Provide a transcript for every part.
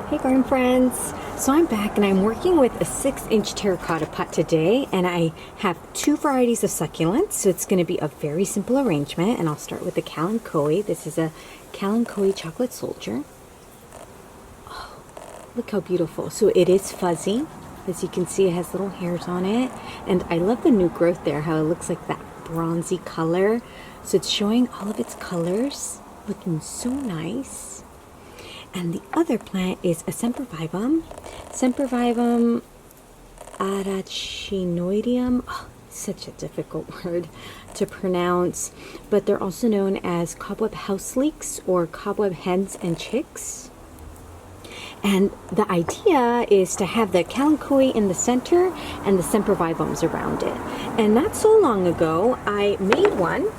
Hey garden friends! So I'm back and I'm working with a 6-inch terracotta pot today, and I have 2 varieties of succulents, so it's going to be a very simple arrangement. And I'll start with the Kalanchoe. This is a Kalanchoe chocolate soldier. Oh, look how beautiful. So it is fuzzy. As you can see, it has little hairs on it, and I love the new growth there, how it looks like that bronzy color. So it's showing all of its colors, looking so nice. And the other plant is a Sempervivum. Sempervivum Arachnoideum. Oh, such a difficult word to pronounce. But they're also known as Cobweb Houseleeks or Cobweb hens and chicks. And the idea is to have the Kalanchoe in the center and the Sempervivums around it. And not so long ago, I made one.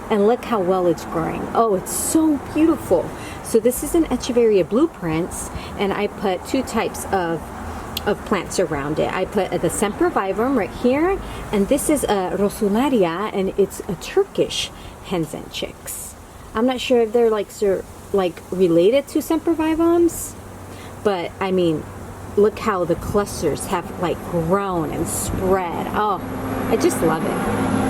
And look how well it's growing. Oh, it's so beautiful. So this is an Echeveria Blueprints, and I put 2 types of plants around it. I put the Sempervivum right here, and this is a Rosularia, and it's a Turkish hens and chicks. I'm not sure if they're like related to Sempervivums, but I mean, look how the clusters have like grown and spread. Oh, I just love it.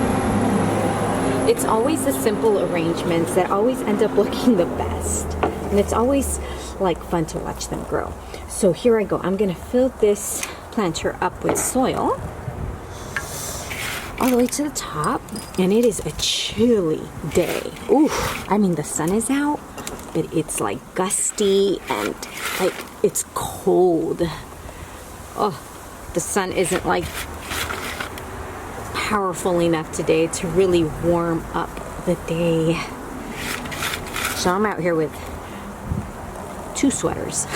It's always the simple arrangements that always end up looking the best. And it's always like fun to watch them grow. So here I go. I'm going to fill this planter up with soil all the way to the top. And it is a chilly day. Ooh, I mean, the sun is out, but it's like gusty and like it's cold. Oh, the sun isn't like powerful enough today to really warm up the day. So I'm out here with 2 sweaters.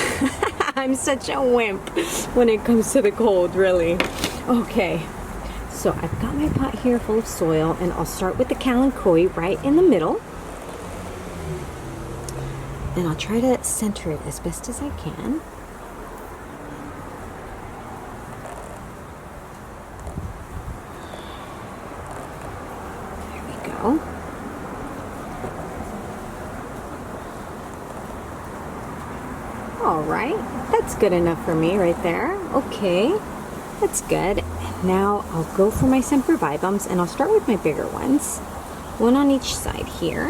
I'm such a wimp when it comes to the cold, really. Okay, so I've got my pot here full of soil, and I'll start with the Kalanchoe right in the middle. And I'll try to center it as best as I can. All right, that's good enough for me right there. Okay, that's good. Now I'll go for my Sempervivums, and I'll start with my bigger ones. 1 on each side here.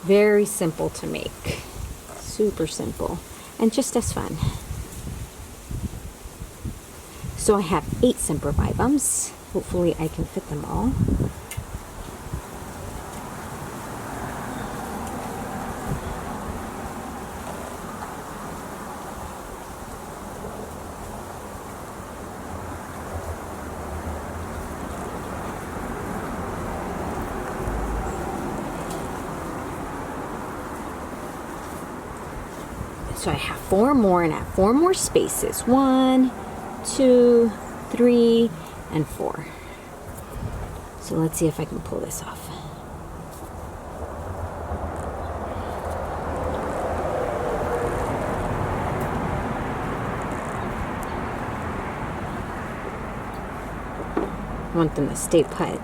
Very simple to make. Super simple. And just as fun. So I have 8 Sempervivums. Hopefully I can fit them all. So I have 4 more, and I have 4 more spaces. 1, 2, 3, and 4. So let's see if I can pull this off. I want them to stay put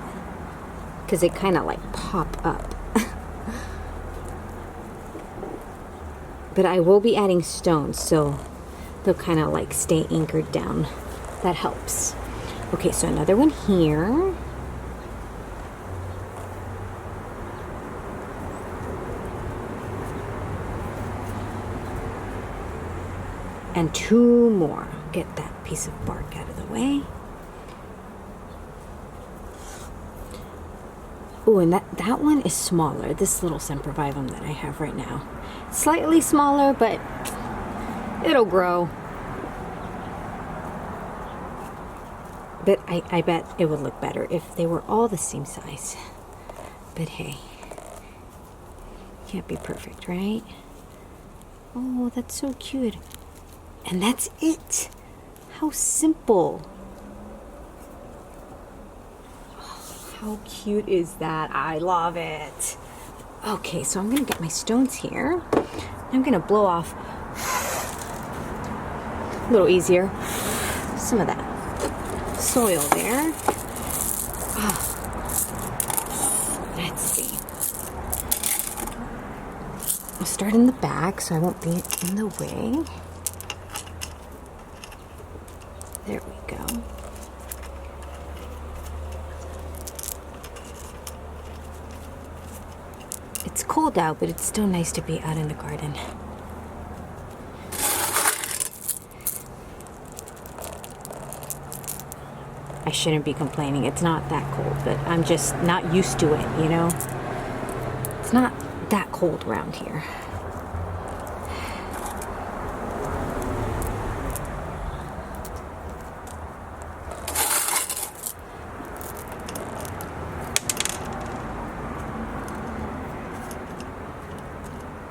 because they kind of like pop up. But I will be adding stones, so they'll kind of like stay anchored down. That helps. Okay, so another one here. And 2 more. Get that piece of bark out of the way. Oh, and that one is smaller. This little Sempervivum that I have right now. Slightly smaller, but it'll grow. But I bet it would look better if they were all the same size. But hey, can't be perfect, right? Oh, that's so cute. And that's it. How simple. Oh, how cute is that? I love it. Okay, so I'm gonna get my stones here. I'm gonna blow off a little easier some of that soil there. Let's see. I'll start in the back so I won't be in the way. There we go. It's cold out, but it's still nice to be out in the garden. I shouldn't be complaining. It's not that cold, but I'm just not used to it, you know? It's not that cold around here.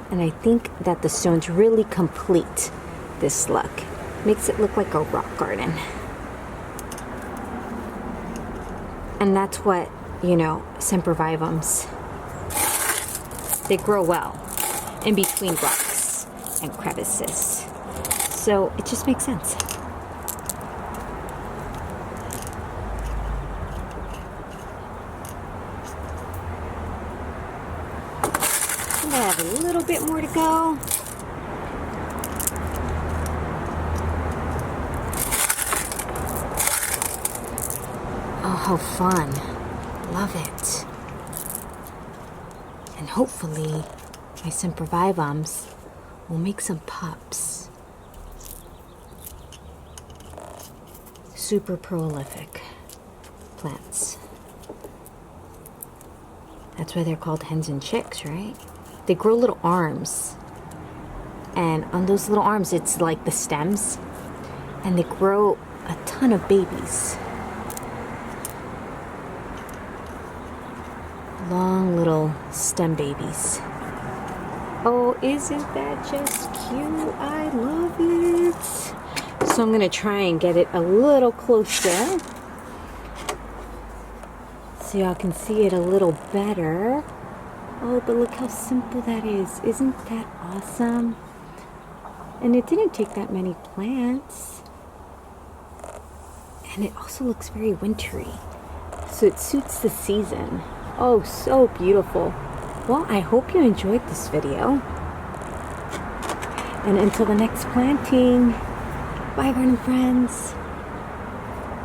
And I think that the stones really complete this look. Makes it look like a rock garden. And that's what, you know, Sempervivums, they grow well in between rocks and crevices. So it just makes sense. I have a little bit more to go. Oh, how fun. Love it. And hopefully my Sempervivums will make some pups. Super prolific plants. That's why they're called hens and chicks, right? They grow little arms. And on those little arms, it's like the stems. And they grow a ton of babies. Long little stem babies. Oh, isn't that just cute? I love it. So I'm gonna try and get it a little closer so y'all can see it a little better. Oh, but look how simple that is. Isn't that awesome? And it didn't take that many plants. And it also looks very wintry. So it suits the season. Oh, so beautiful. Well, I hope you enjoyed this video. And until the next planting, bye garden friends.